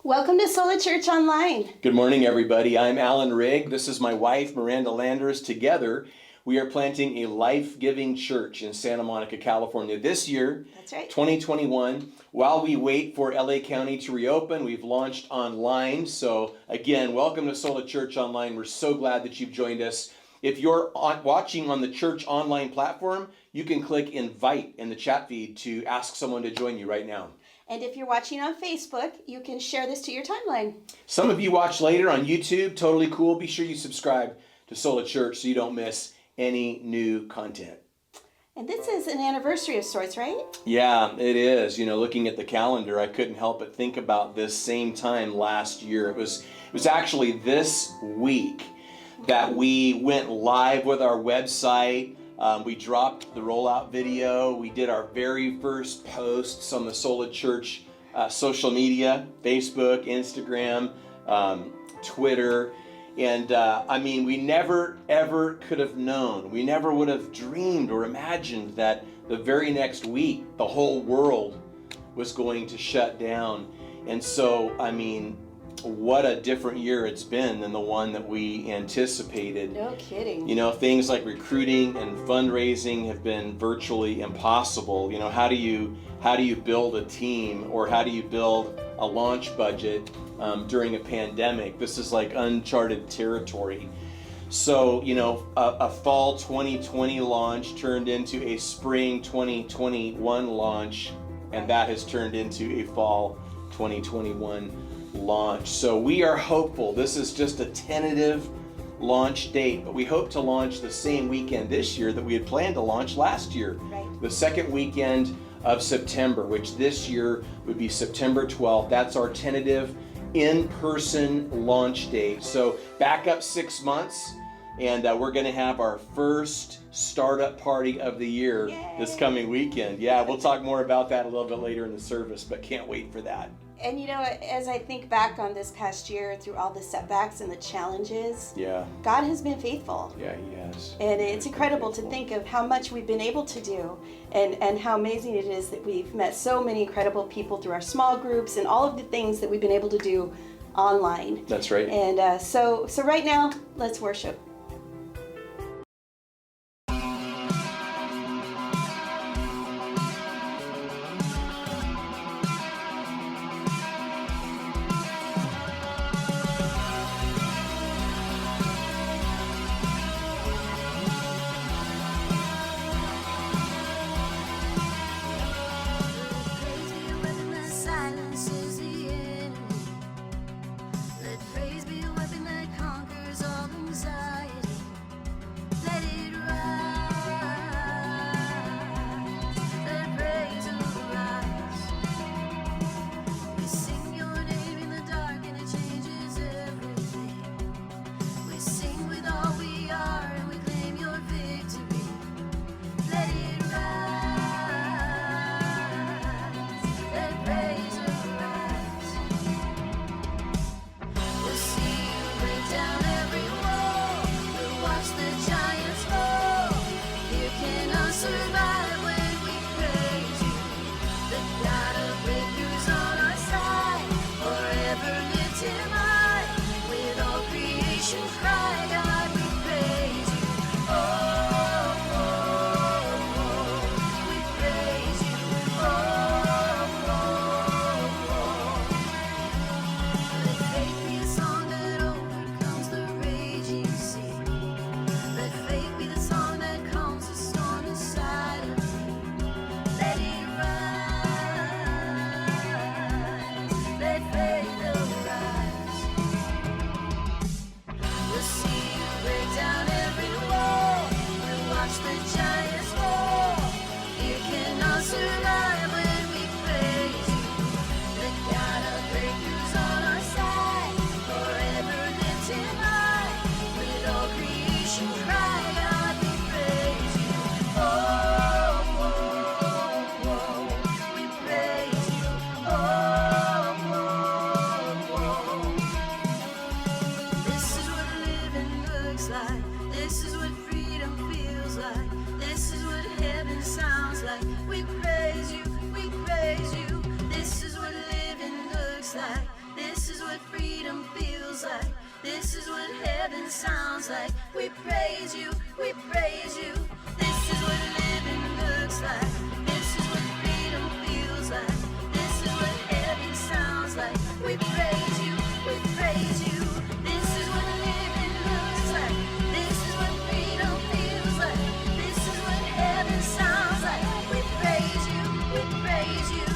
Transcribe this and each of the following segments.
Welcome to Sola Church Online. Good morning, everybody. I'm Alan Rigg. This is my wife, Miranda Landers. Together, we are planting a life-giving church in Santa Monica, California. This year, That's right. 2021, while we wait for LA County to reopen, we've launched online. So again, welcome to Sola Church Online. We're so glad that you've joined us. If you're watching on the church online platform, you can click invite in the chat feed to ask someone to join you right now. And if you're watching on Facebook, you can share this to your timeline. Some of you watch later on YouTube. Totally cool. Be sure you subscribe to Sola Church so you don't miss any new content. And this is an anniversary of sorts, right? Yeah, it is. You know, looking at the calendar, I couldn't help but think about this same time last year. It was actually this week that we went live with our website. We dropped the rollout video. We did our very first posts on the Sola Church social media, Facebook, Instagram, Twitter. And I mean, we never, ever could have known. We never would have dreamed or imagined that the very next week, the whole world was going to shut down. And so, I mean, what a different year it's been than the one that we anticipated. No kidding. You know, things like recruiting and fundraising have been virtually impossible. You know, how do you build a team, or how do you build a launch budget during a pandemic? This is like uncharted territory. So, you know, a fall 2020 launch turned into a spring 2021 launch, and that has turned into a fall 2021 launch. So we are hopeful. This is just a tentative launch date, but we hope to launch the same weekend this year that we had planned to launch last year. Right. The second weekend of September, which this year would be September 12th. That's our tentative in-person launch date. So back up 6 months, and we're going to have our first startup party of the year. Yay. This coming weekend. Yeah, we'll talk more about that a little bit later in the service, but can't wait for that. And you know, as I think back on this past year through all the setbacks and the challenges, Yeah. God has been faithful. Yeah, he has. And it's incredible to think of how much we've been able to do, and how amazing it is that we've met so many incredible people through our small groups and all of the things that we've been able to do online. That's right. And so right now, let's worship. We praise you, we praise you. This is what living looks like. This is what freedom feels like. This is what heaven sounds like. We praise you, we praise you. This is what living looks like. This is what freedom feels like. This is what heaven sounds like. We praise you, we praise you. This is what living looks like. This is what freedom feels like. This is what heaven sounds like. We praise you, we praise you.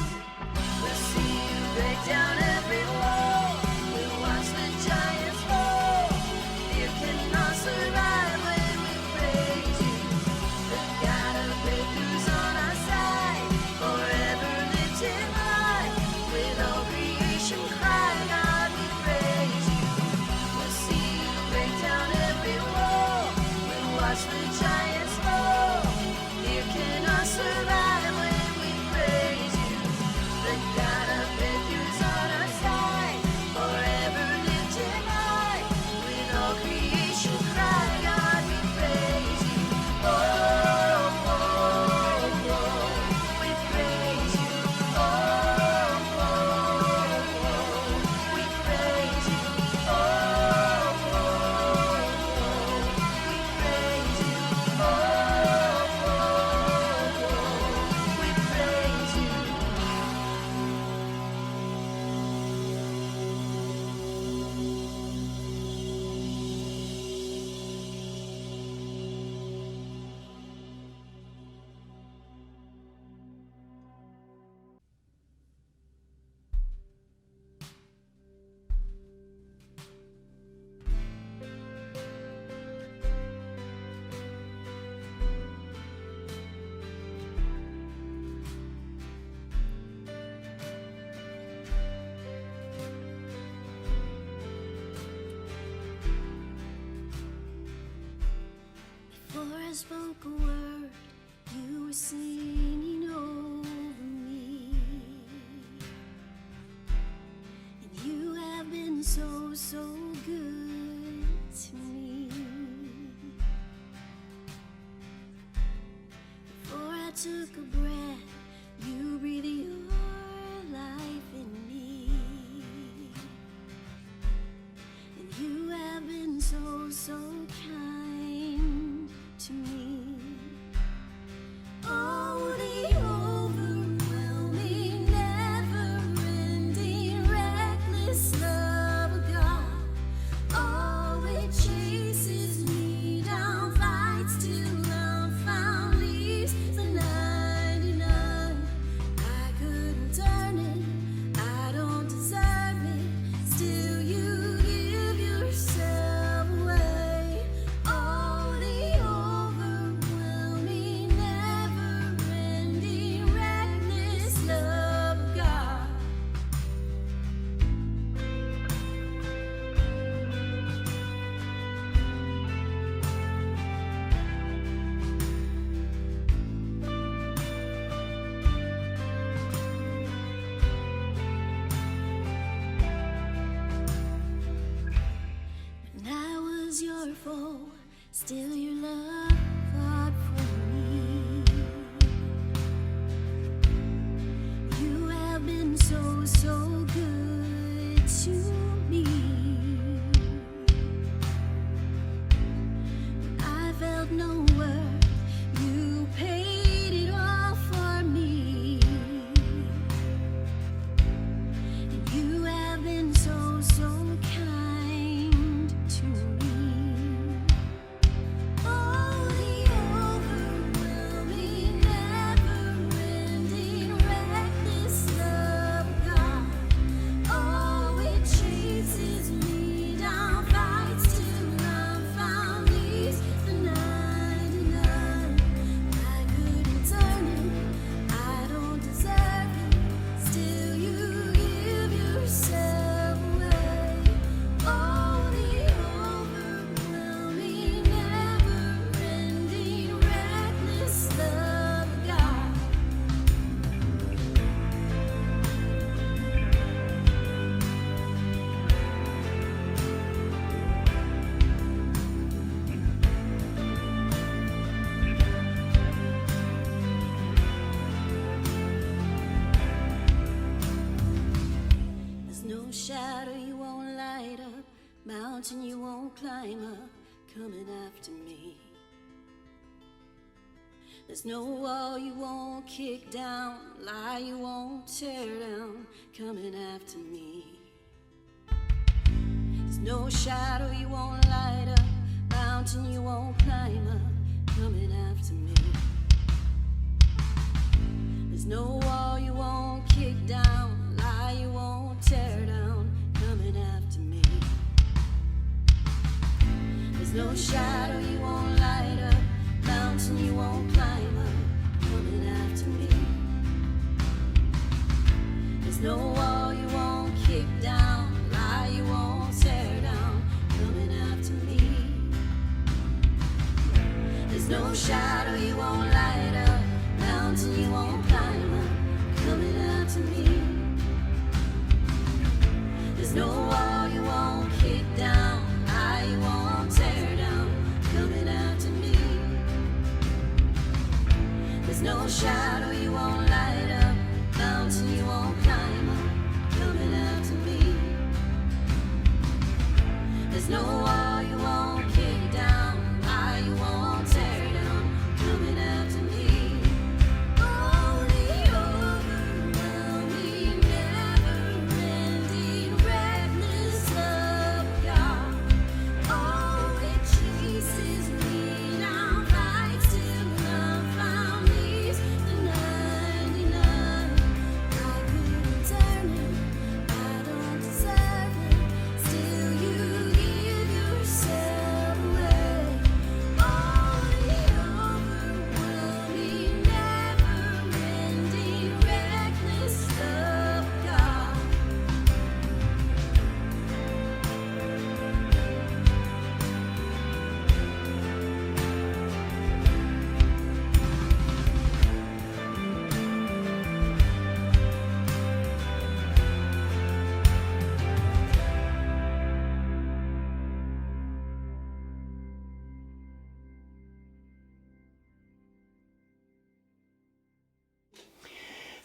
We'll see you break down every wall. We'll watch the giants fall. Fear cannot survive when we praise you. The God of breakthroughs on our side, forever lifted high. With all creation cry, God, we praise you. We'll see you break down every wall. We'll watch the giants fall. Fear cannot survive when we praise you. The God of breakthroughs on our side, forever lifted high. With all creation cry, God, we praise you. Oh, oh, oh, we praise you. Oh, oh, oh, we praise you. Oh, oh, we praise you. Oh, we praise you. Before I spoke a word, you were singing over me. And you have been so, so good to me. Before I took a breath, you breathed your life in me. And you have been so, so kind to me. Oh, the overwhelming, never-ending, reckless love of God. Oh, it chases me down, fights till I'm found, leaves the 99. I couldn't turn it, I don't deserve it, still you give yourself away. Oh, the overwhelming, never-ending, reckless love of God. When I was your foe, still your love fought for me. You have been so, so good to me. I felt no worth, you paid it all for me. And you have been so, so kind to me. Oh, mountain you won't climb up, coming after me. There's no wall you won't kick down, lie you won't tear down, coming after me. There's no shadow you won't light up, mountain you won't climb up, coming after me. There's no wall you won't kick down, lie you won't tear down, coming after me. There's no shadow you won't light up, mountain you won't climb up, coming after me. There's no wall you won't kick down, lie you won't tear down, coming after me. There's no shadow you won't light up, mountain you won't climb up, coming after me. There's no wall you won't kick down, lie you won't tear down, coming after me. There's no shadow you won't light up, mountain you won't climb up, coming after me. There's no wall you won't kick down, lie you won't tear down, coming after me. Oh, the overwhelming, never-ending reckless love of God. Oh, it chases me down, fights till love found me. The 99, I couldn't turn it, I don't deserve it. Still, you give yourself away. Oh, the overwhelming, never-ending, reckless love of God.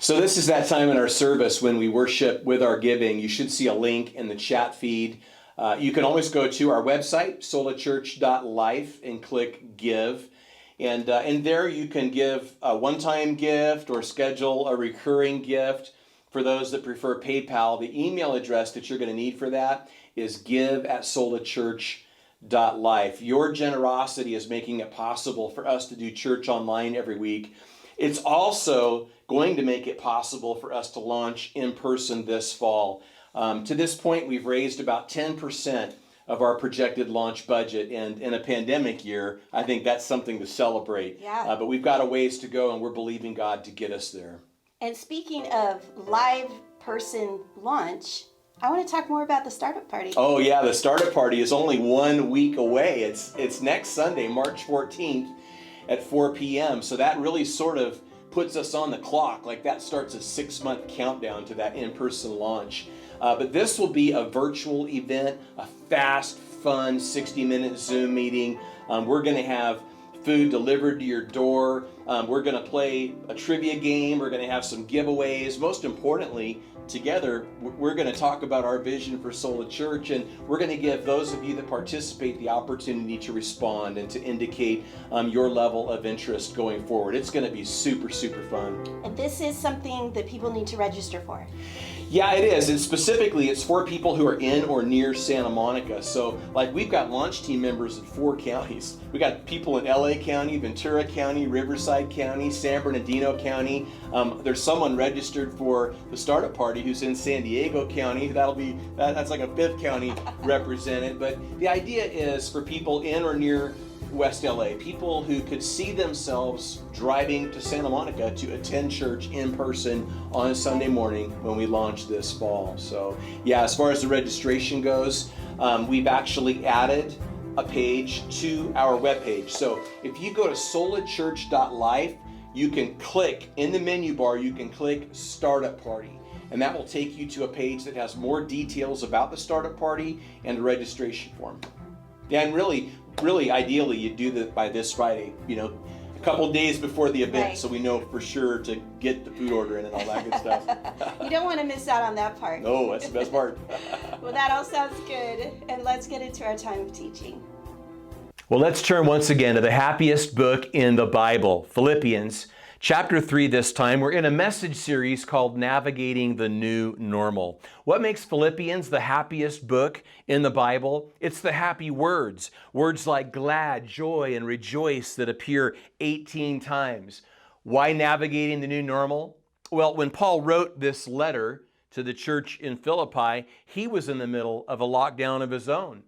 So this is that time in our service when we worship with our giving. You should see a link in the chat feed. You can always go to our website, solachurch.life, and click Give. And there you can give a one-time gift or schedule a recurring gift. For those that prefer PayPal, the email address that you're going to need for that is give@solachurch.life. Your generosity is making it possible for us to do church online every week. It's also going to make it possible for us to launch in person this fall. To this point, we've raised about 10% of our projected launch budget, and in a pandemic year, I think that's something to celebrate. Yeah. But we've got a ways to go, and we're believing God to get us there. And speaking of live person launch, I want to talk more about the startup party. Oh yeah, the startup party is only 1 week away. It's next Sunday, March 14th at 4 p.m. So that really sort of puts us on the clock. Like that starts a 6-month countdown to that in-person launch. But this will be a virtual event, a fast, fun 60-minute Zoom meeting. We're going to have food delivered to your door. We're going to play a trivia game. We're going to have some giveaways. Most importantly, together, we're going to talk about our vision for Sola Church, and we're going to give those of you that participate the opportunity to respond and to indicate your level of interest going forward. It's going to be super, super fun. And this is something that people need to register for. Yeah, it is. And specifically, it's for people who are in or near Santa Monica. So, like, we've got launch team members in 4 counties. We got people in LA County, Ventura County, Riverside County, San Bernardino County. There's someone registered for the startup party who's in San Diego County. That's like a 5th county represented. But the idea is for people in or near West LA, people who could see themselves driving to Santa Monica to attend church in person on a Sunday morning when we launch this fall. So yeah, as far as the registration goes, we've actually added a page to our webpage. So if you go to solachurch.life, you can click in the menu bar, you can click Startup Party, and that will take you to a page that has more details about the startup party and the registration form. Yeah, and really ideally you do that by this Friday. a couple days before the event, Right. so we know for sure to get the food order in and all that good stuff. You don't want to miss out on that part. No, that's the best part. Well, that all sounds good. And let's get into our time of teaching. Well, let's turn once again to the happiest book in the Bible, Philippians. Chapter 3 this time. We're in a message series called Navigating the New Normal. What makes Philippians the happiest book in the Bible? It's the happy words. Words like glad, joy, and rejoice that appear 18 times. Why navigating the new normal? Well, when Paul wrote this letter to the church in Philippi, he was in the middle of a lockdown of his own.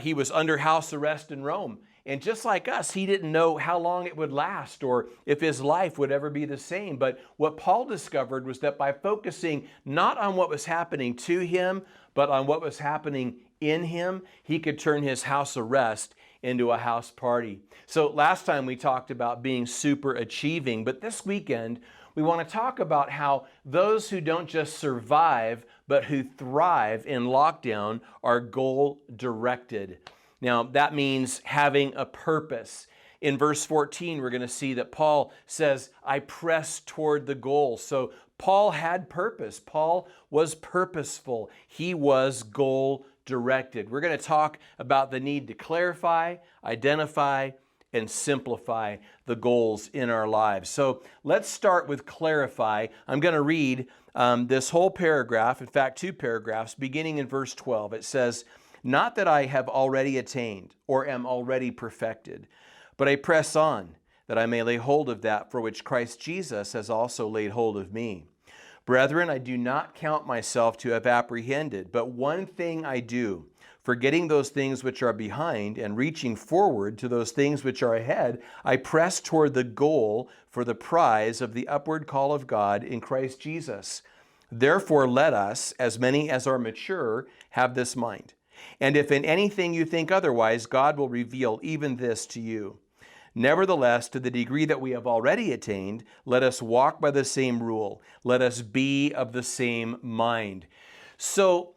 He was under house arrest in Rome. And just like us, he didn't know how long it would last or if his life would ever be the same. But what Paul discovered was that by focusing not on what was happening to him, but on what was happening in him, he could turn his house arrest into a house party. So last time we talked about being super achieving, but this weekend we want to talk about how those who don't just survive, but who thrive in lockdown are goal-directed. Now, that means having a purpose. In verse 14, we're going to see that Paul says, I press toward the goal. So Paul had purpose. Paul was purposeful. He was goal-directed. We're going to talk about the need to clarify, identify, and simplify the goals in our lives. So let's start with clarify. I'm going to read this whole paragraph, in fact, 2 paragraphs, beginning in verse 12. It says, not that I have already attained or am already perfected, but I press on that I may lay hold of that for which Christ Jesus has also laid hold of me. Brethren, I do not count myself to have apprehended, but one thing I do, forgetting those things which are behind and reaching forward to those things which are ahead, I press toward the goal for the prize of the upward call of God in Christ Jesus. Therefore, let us, as many as are mature, have this mind. And if in anything you think otherwise, God will reveal even this to you. Nevertheless, to the degree that we have already attained, let us walk by the same rule. Let us be of the same mind. So,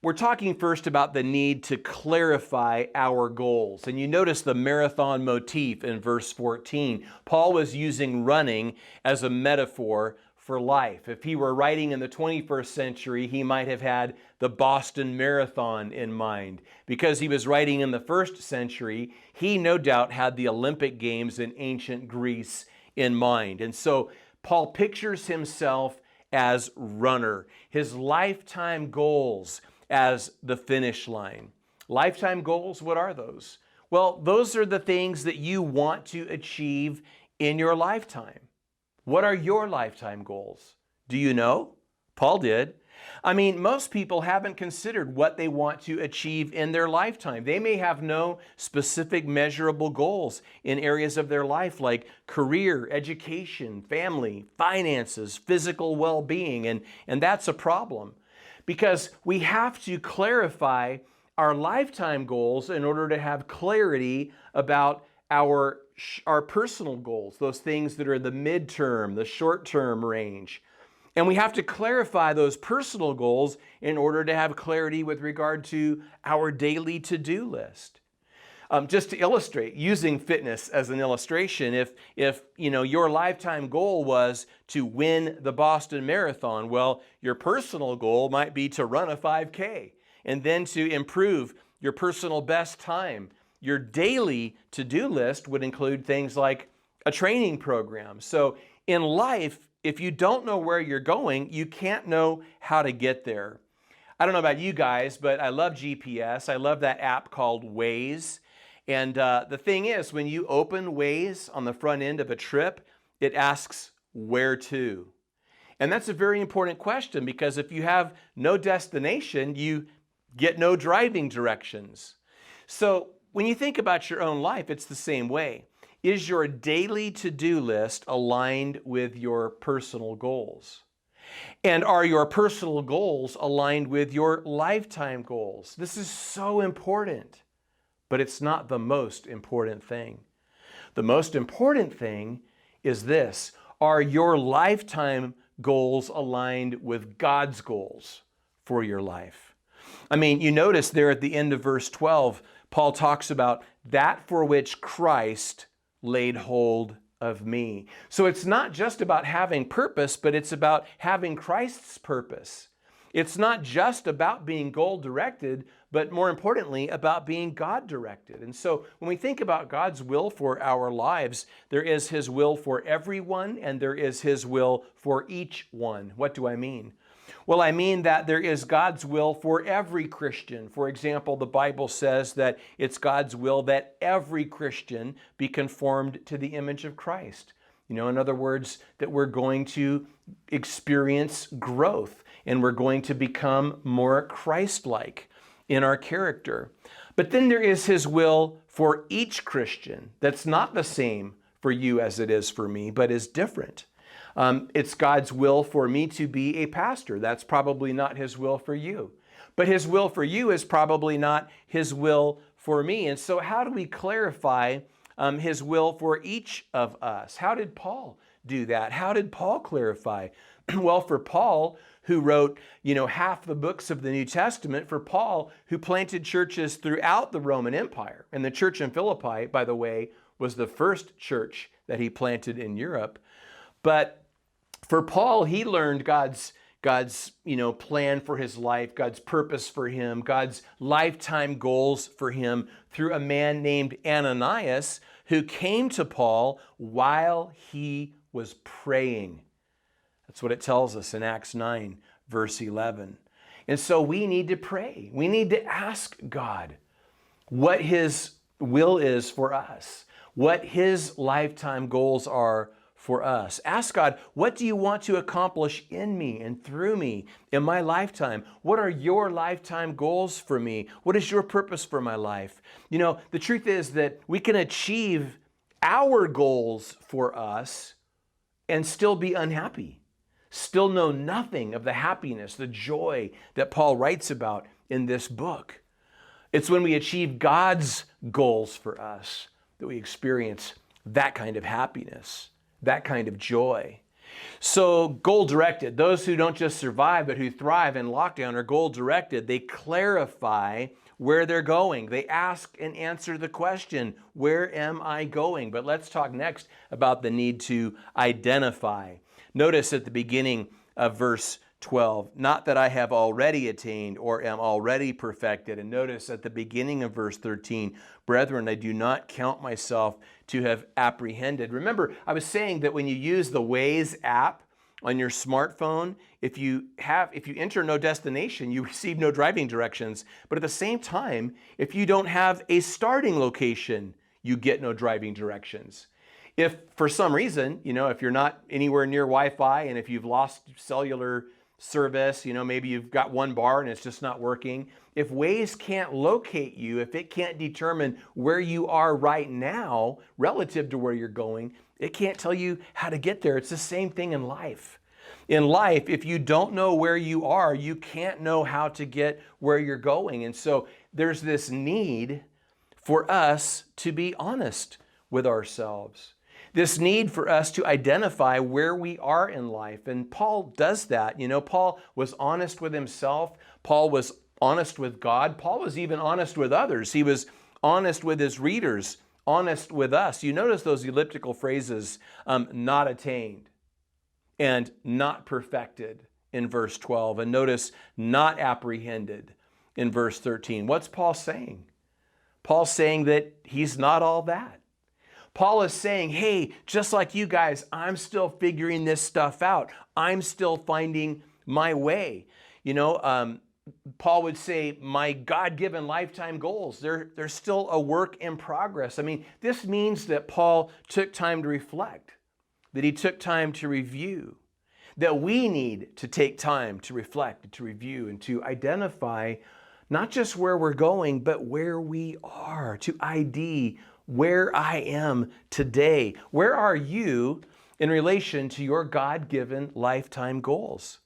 we're talking first about the need to clarify our goals. And you notice the marathon motif in verse 14. Paul was using running as a metaphor for life. If he were writing in the 21st century, he might have had the Boston Marathon in mind. Because he was writing in the 1st century, he no doubt had the Olympic Games in ancient Greece in mind. And so Paul pictures himself as runner, his lifetime goals as the finish line. Lifetime goals, what are those? Well, those are the things that you want to achieve in your lifetime. What are your lifetime goals? Do you know? Paul did. I mean, most people haven't considered what they want to achieve in their lifetime. They may have no specific measurable goals in areas of their life like career, education, family, finances, physical well-being, and that's a problem because we have to clarify our lifetime goals in order to have clarity about our personal goals, those things that are the midterm, the short-term range. And we have to clarify those personal goals in order to have clarity with regard to our daily to-do list. Just to illustrate, using fitness as an illustration, if your lifetime goal was to win the Boston Marathon, well, your personal goal might be to run a 5K and then to improve your personal best time. Your daily to-do list would include things like a training program. So in life, if you don't know where you're going, you can't know how to get there. I don't know about you guys, but I love GPS. I love that app called Waze. And the thing is, when you open Waze on the front end of a trip, it asks, where to? And that's a very important question because if you have no destination, you get no driving directions. So when you think about your own life, it's the same way. Is your daily to-do list aligned with your personal goals? And are your personal goals aligned with your lifetime goals? This is so important, but it's not the most important thing. The most important thing is this. Are your lifetime goals aligned with God's goals for your life? I mean, you notice there at the end of verse 12, Paul talks about that for which Christ laid hold of me. So it's not just about having purpose, but it's about having Christ's purpose. It's not just about being goal-directed, but more importantly, about being God-directed. And so when we think about God's will for our lives, there is His will for everyone, and there is His will for each one. What do I mean? Well, I mean that there is God's will for every Christian. For example, the Bible says that it's God's will that every Christian be conformed to the image of Christ. In other words, that we're going to experience growth and we're going to become more Christ-like in our character. But then there is His will for each Christian that's not the same for you as it is for me, but is different. It's God's will for me to be a pastor. That's probably not His will for you. But His will for you is probably not His will for me. And so how do we clarify His will for each of us? How did Paul do that? How did Paul clarify? Well, for Paul, who wrote, half the books of the New Testament, for Paul, who planted churches throughout the Roman Empire. And the church in Philippi, by the way, was the first church that he planted in Europe. But for Paul, he learned God's plan for his life, God's purpose for him, God's lifetime goals for him through a man named Ananias who came to Paul while he was praying. That's what it tells us in Acts 9, verse 11. And so we need to pray. We need to ask God what His will is for us, what His lifetime goals are for us. Ask God, what do you want to accomplish in me and through me in my lifetime? What are your lifetime goals for me? What is your purpose for my life? The truth is that we can achieve our goals for us and still be unhappy, still know nothing of the happiness, the joy that Paul writes about in this book. It's when we achieve God's goals for us that we experience that kind of happiness, that kind of joy. So goal-directed, those who don't just survive but who thrive in lockdown are goal-directed. They clarify where they're going. They ask and answer the question, where am I going? But let's talk next about the need to identify. Notice at the beginning of verse 12, not that I have already attained or am already perfected. And notice at the beginning of verse 13, brethren, I do not count myself to have apprehended. Remember, I was saying that when you use the Waze app on your smartphone, if you enter no destination, you receive no driving directions. But at the same time, if you don't have a starting location, you get no driving directions. If for some reason, if you're not anywhere near Wi-Fi and if you've lost cellular service, maybe you've got one bar and it's just not working. If Waze can't locate you, if it can't determine where you are right now relative to where you're going, it can't tell you how to get there. It's the same thing in life. In life, if you don't know where you are, you can't know how to get where you're going. And so there's this need for us to be honest with ourselves. This need for us to identify where we are in life. And Paul does that. Paul was honest with himself. Paul was honest with God. Paul was even honest with others. He was honest with his readers, honest with us. You notice those elliptical phrases, not attained and not perfected in verse 12. And notice not apprehended in verse 13. What's Paul saying? Paul's saying that he's not all that. Paul is saying, hey, just like you guys, I'm still figuring this stuff out. I'm still finding my way. Paul would say, my God-given lifetime goals, they're still a work in progress. This means that Paul took time to reflect, that he took time to review, that we need to take time to reflect, to review, and to identify not just where we're going, but where we are, to ID where I am today. Where are you in relation to your God-given lifetime goals?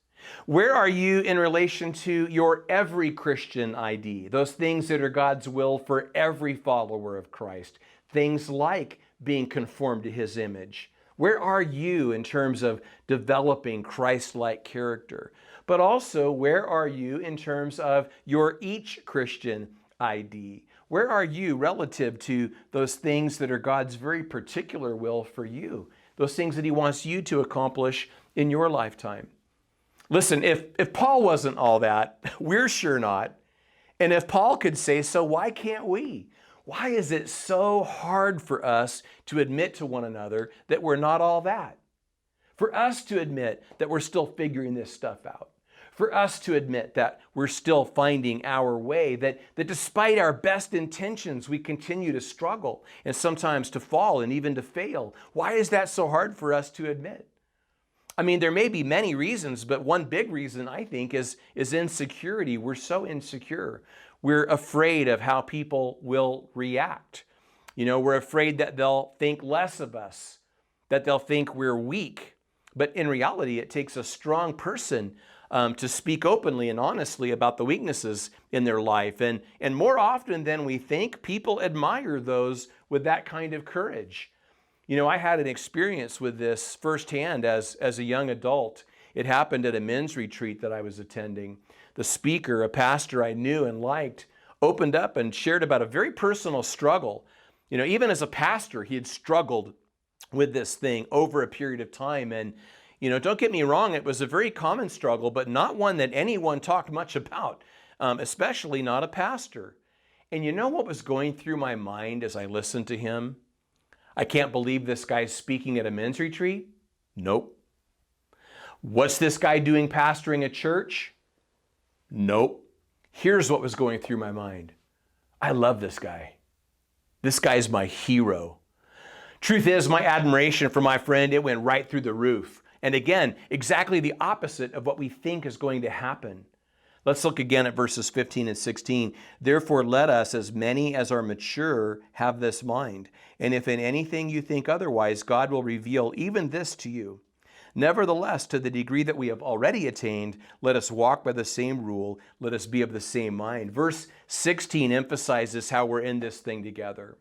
Where are you in relation to your every Christian ID? Those things that are God's will for every follower of Christ. Things like being conformed to His image. Where are you in terms of developing Christ-like character? But also, where are you in terms of your each Christian ID? Where are you relative to those things that are God's very particular will for you? Those things that he wants you to accomplish in your lifetime. Listen, if Paul wasn't all that, we're sure not. And if Paul could say so, why can't we? Why is it so hard for us to admit to one another that we're not all that? For us to admit that we're still figuring this stuff out. For us to admit that we're still finding our way, that despite our best intentions, we continue to struggle and sometimes to fall and even to fail. Why is that so hard for us to admit? I mean, there may be many reasons, but one big reason, I think, is insecurity. We're so insecure. We're afraid of how people will react. We're afraid that they'll think less of us, that they'll think we're weak. But in reality, it takes a strong person to speak openly and honestly about the weaknesses in their life. And more often than we think, people admire those with that kind of courage. I had an experience with this firsthand as a young adult. It happened at a men's retreat that I was attending. The speaker, a pastor I knew and liked, opened up and shared about a very personal struggle. Even as a pastor, he had struggled with this thing over a period of time. And, don't get me wrong, it was a very common struggle, but not one that anyone talked much about, especially not a pastor. And you know what was going through my mind as I listened to him? I can't believe this guy's speaking at a men's retreat. Nope. What's this guy doing pastoring a church? Nope. Here's what was going through my mind. I love this guy. This guy's my hero. Truth is, my admiration for my friend, it went right through the roof. And again, exactly the opposite of what we think is going to happen. Let's look again at verses 15 and 16. Therefore, let us, as many as are mature, have this mind. And if in anything you think otherwise, God will reveal even this to you. Nevertheless, to the degree that we have already attained, let us walk by the same rule. Let us be of the same mind. Verse 16 emphasizes how we're in this thing together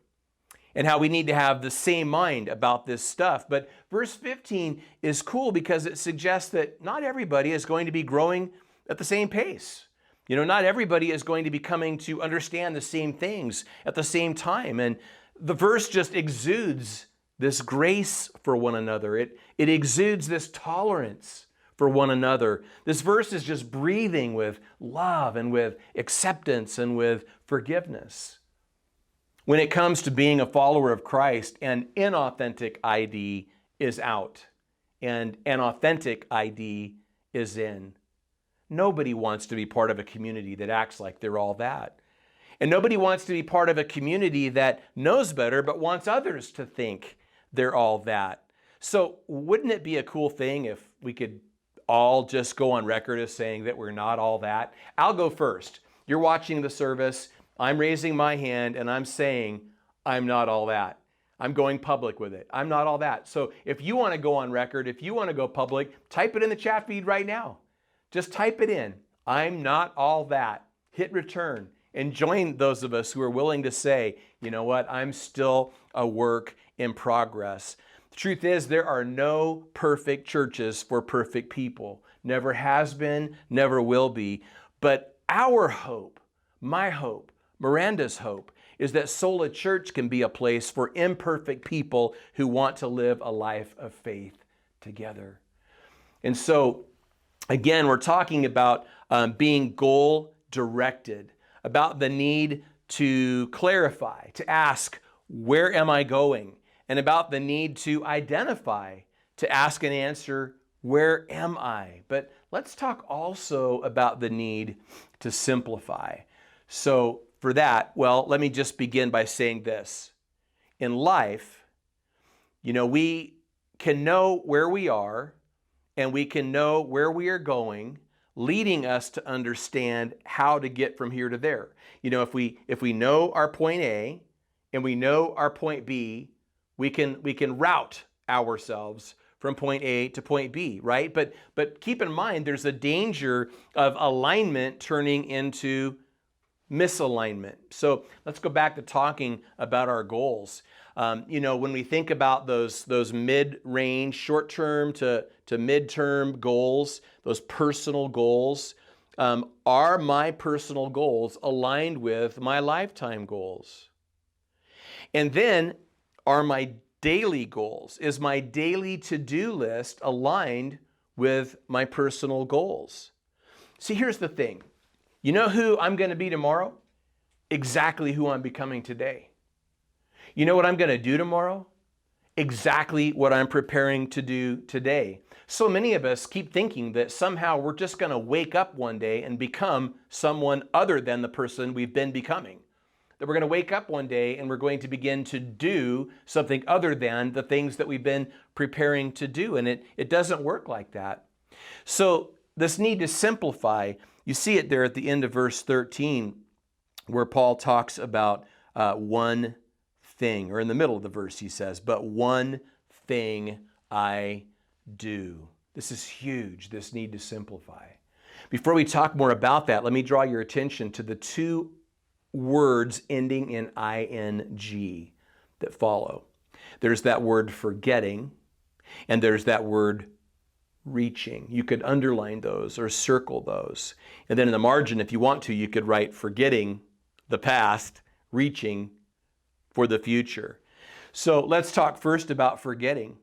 and how we need to have the same mind about this stuff. But verse 15 is cool because it suggests that not everybody is going to be growing at the same pace. Not everybody is going to be coming to understand the same things at the same time. And the verse just exudes this grace for one another. It exudes this tolerance for one another. This verse is just breathing with love and with acceptance and with forgiveness. When it comes to being a follower of Christ, an inauthentic ID is out and an authentic ID is in. Nobody wants to be part of a community that acts like they're all that. And nobody wants to be part of a community that knows better but wants others to think they're all that. So wouldn't it be a cool thing if we could all just go on record as saying that we're not all that? I'll go first. You're watching the service. I'm raising my hand and I'm saying, I'm not all that. I'm going public with it. I'm not all that. So if you want to go on record, if you want to go public, type it in the chat feed right now. Just type it in. I'm not all that. Hit return and join those of us who are willing to say, you know what, I'm still a work in progress. The truth is, there are no perfect churches for perfect people. Never has been, never will be. But our hope, my hope, Miranda's hope, is that Sola Church can be a place for imperfect people who want to live a life of faith together. And so, again, we're talking about being goal-directed, about the need to clarify, to ask, where am I going? And about the need to identify, to ask and answer, where am I? But let's talk also about the need to simplify. So for that, well, let me just begin by saying this. In life, we can know where we are and we can know where we are going, leading us to understand how to get from here to there. If we know our point A and we know our point B, we can route ourselves from point A to point B, right? But keep in mind, there's a danger of alignment turning into misalignment. So let's go back to talking about our goals. When we think about those mid-range, short-term to mid-term goals, those personal goals, Are my personal goals aligned with my lifetime goals? And then, are my daily goals? Is my daily to-do list aligned with my personal goals? See, here's the thing. You know who I'm going to be tomorrow? Exactly who I'm becoming today. You know what I'm going to do tomorrow? Exactly what I'm preparing to do today. So many of us keep thinking that somehow we're just going to wake up one day and become someone other than the person we've been becoming. That we're going to wake up one day and we're going to begin to do something other than the things that we've been preparing to do. And it doesn't work like that. So this need to simplify, you see it there at the end of verse 13, where Paul talks about one thing, or in the middle of the verse he says, but one thing I do. This is huge, this need to simplify. Before we talk more about that, let me draw your attention to the two words ending in ing that follow. There's that word forgetting, and there's that word reaching. You could underline those or circle those. And then in the margin, if you want to, you could write forgetting the past, reaching for the future. So let's talk first about forgetting.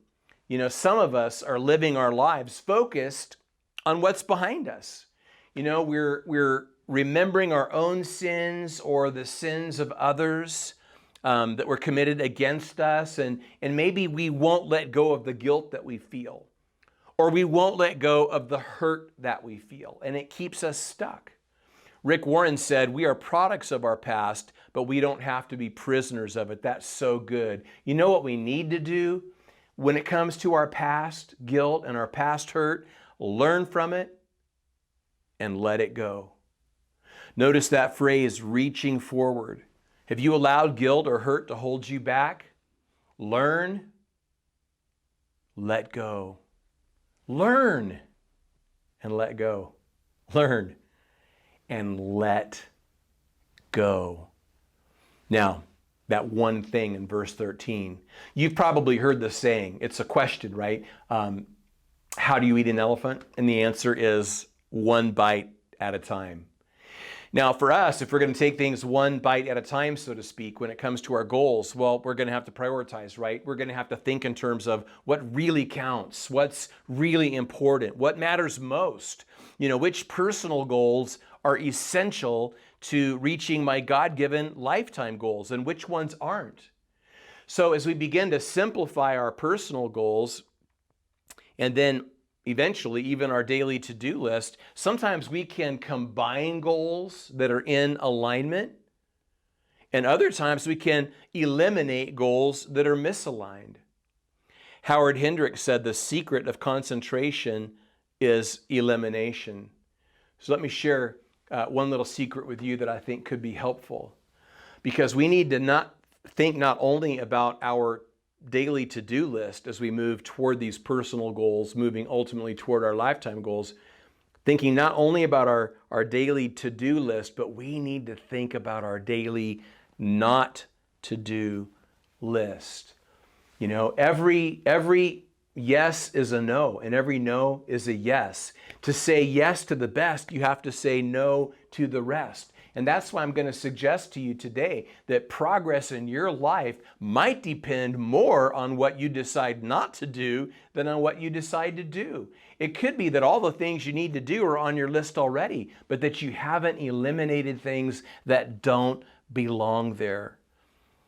You know, some of us are living our lives focused on what's behind us. You know, we're remembering our own sins or the sins of others that were committed against us, and maybe we won't let go of the guilt that we feel, or we won't let go of the hurt that we feel, and it keeps us stuck. Rick Warren said, we are products of our past, but we don't have to be prisoners of it. That's so good. You know what we need to do when it comes to our past guilt and our past hurt? Learn from it and let it go. Notice that phrase, reaching forward. Have you allowed guilt or hurt to hold you back? Learn, let go. Learn and let go. Learn and let go. Now, that one thing in verse 13, you've probably heard the saying. It's a question, right? How do you eat an elephant? And the answer is one bite at a time. Now, for us, if we're going to take things one bite at a time, so to speak, when it comes to our goals, well, we're going to have to prioritize, right? We're going to have to think in terms of what really counts, what's really important, what matters most. You know, which personal goals are essential to reaching my God-given lifetime goals, and which ones aren't. So as we begin to simplify our personal goals, and then eventually even our daily to-do list, sometimes we can combine goals that are in alignment, and other times we can eliminate goals that are misaligned. Howard Hendricks said the secret of concentration is elimination. So let me share one little secret with you that I think could be helpful, because we need to think not only about our daily to-do list as we move toward these personal goals, moving ultimately toward our lifetime goals, thinking not only about our daily to-do list, but we need to think about our daily not to-do list. You know, every yes is a no, and every no is a yes. To say yes to the best, you have to say no to the rest. And that's why I'm going to suggest to you today that progress in your life might depend more on what you decide not to do than on what you decide to do. It could be that all the things you need to do are on your list already, but that you haven't eliminated things that don't belong there.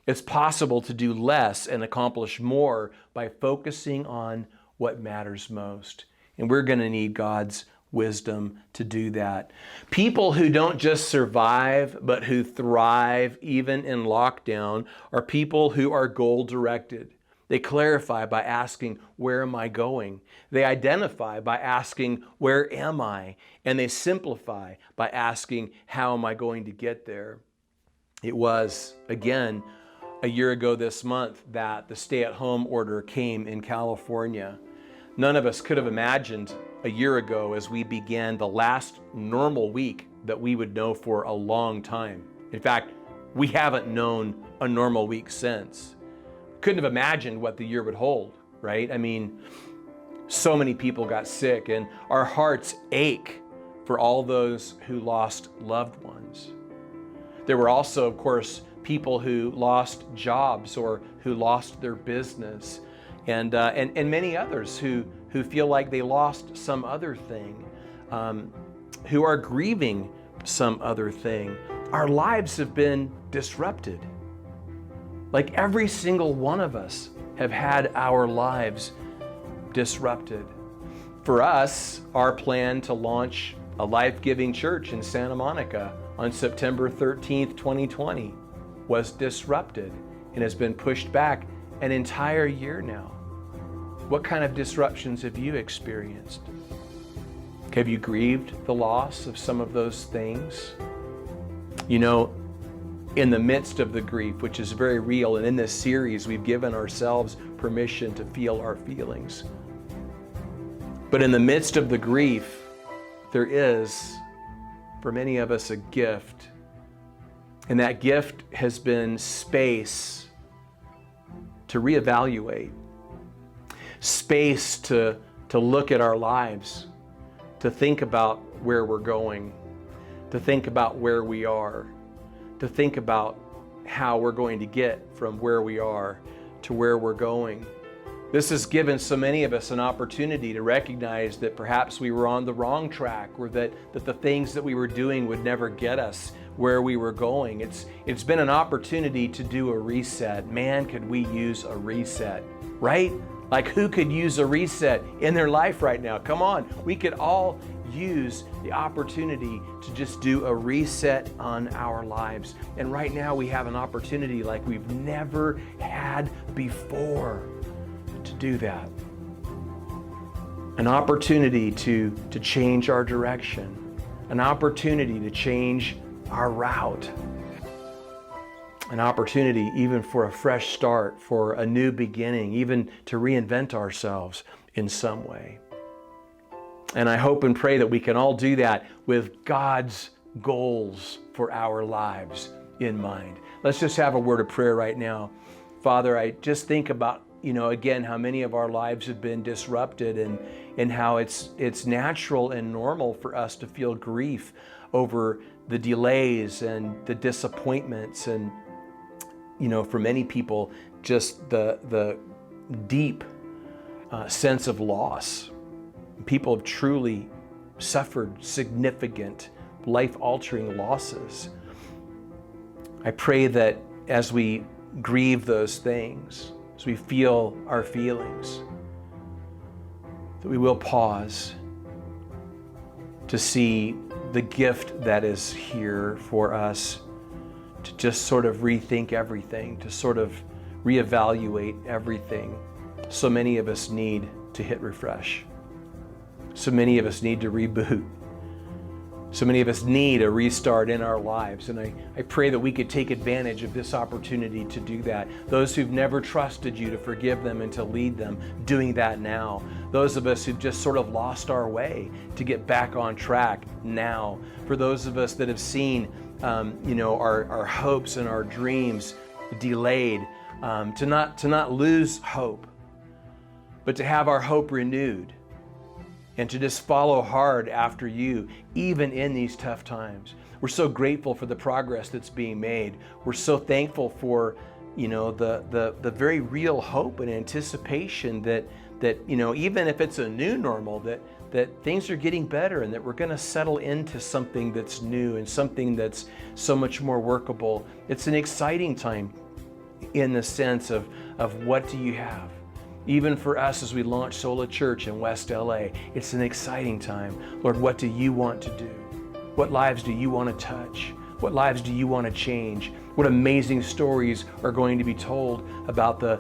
It's possible to do less and accomplish more by focusing on what matters most. And we're going to need God's wisdom to do that. People who don't just survive, but who thrive even in lockdown are people who are goal-directed. They clarify by asking, where am I going? They identify by asking, where am I? And they simplify by asking, how am I going to get there? It was, again, a year ago this month that the stay-at-home order came in California. None of us could have imagined a year ago as we began the last normal week that we would know for a long time. In fact, we haven't known a normal week since. Couldn't have imagined what the year would hold, right? I mean, so many people got sick, and our hearts ache for all those who lost loved ones. There were also, of course, people who lost jobs or who lost their business, and many others who feel like they lost some other thing, who are grieving some other thing. Our lives have been disrupted. Like every single one of us have had our lives disrupted. For us, our plan to launch a life-giving church in Santa Monica on September 13th, 2020 was disrupted and has been pushed back an entire year now. What kind of disruptions have you experienced? Have you grieved the loss of some of those things? You know, in the midst of the grief, which is very real, and in this series, we've given ourselves permission to feel our feelings. But in the midst of the grief, there is, for many of us, a gift. And that gift has been space to reevaluate, space to look at our lives, to think about where we're going, to think about where we are, to think about how we're going to get from where we are to where we're going. This has given so many of us an opportunity to recognize that perhaps we were on the wrong track, or that the things that we were doing would never get us where we were going. It's been an opportunity to do a reset. Man, could we use a reset, right? Like, who could use a reset in their life right now? Come on, we could all use the opportunity to just do a reset on our lives. And right now we have an opportunity like we've never had before to do that. An opportunity to change our direction, an opportunity to change our route, an opportunity even for a fresh start, for a new beginning, even to reinvent ourselves in some way. And I hope and pray that we can all do that with God's goals for our lives in mind. Let's just have a word of prayer right now. Father, I just think about, again, how many of our lives have been disrupted, and how it's natural and normal for us to feel grief over the delays and the disappointments, and for many people, just the deep sense of loss. People have truly suffered significant, life-altering losses. I pray that as we grieve those things, as we feel our feelings, that we will pause to see the gift that is here for us, to just sort of rethink everything, to sort of reevaluate everything. So many of us need to hit refresh. So many of us need to reboot. So many of us need a restart in our lives. And I pray that we could take advantage of this opportunity to do that. Those who've never trusted you to forgive them and to lead them, doing that now. Those of us who've just sort of lost our way, to get back on track now. For those of us that have seen our hopes and our dreams delayed, to not lose hope, but to have our hope renewed, and to just follow hard after you, even in these tough times. We're so grateful for the progress that's being made. We're so thankful for, the very real hope and anticipation that even if it's a new normal, that things are getting better, and that we're going to settle into something that's new and something that's so much more workable. It's an exciting time in the sense of what do you have? Even for us as we launch Sola Church in West LA, it's an exciting time. Lord, what do you want to do? What lives do you want to touch? What lives do you want to change? What amazing stories are going to be told about the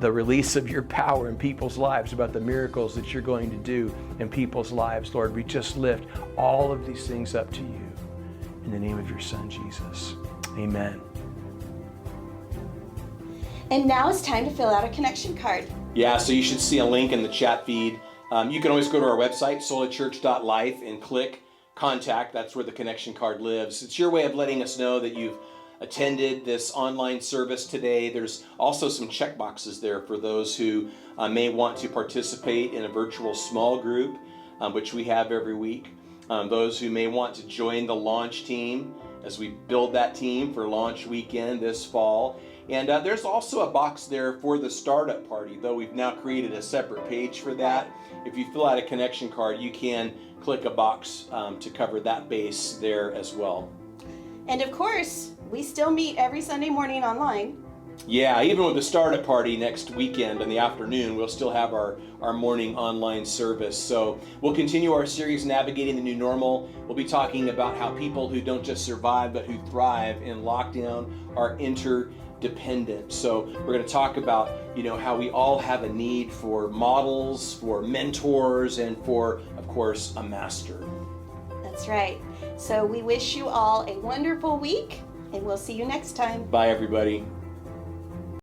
release of your power in people's lives, about the miracles that you're going to do in people's lives. Lord, we just lift all of these things up to you in the name of your Son, Jesus. Amen. And now it's time to fill out a connection card. Yeah, so you should see a link in the chat feed. You can always go to our website, solachurch.life, and click contact. That's where the connection card lives. It's your way of letting us know that you've attended this online service today. There's also some check boxes there for those who may want to participate in a virtual small group, which we have every week. those who may want to join the launch team as we build that team for launch weekend this fall. And there's also a box there for the startup party, though we've now created a separate page for that. If you fill out a connection card, you can click a box to cover that base there as well. And of course, we still meet every Sunday morning online. Yeah, even with the startup party next weekend in the afternoon, we'll still have our morning online service. So we'll continue our series, Navigating the New Normal. We'll be talking about how people who don't just survive, but who thrive in lockdown are interdependent. So we're going to talk about, how we all have a need for models, for mentors, and for, of course, a master. That's right. So we wish you all a wonderful week, and we'll see you next time. Bye, everybody.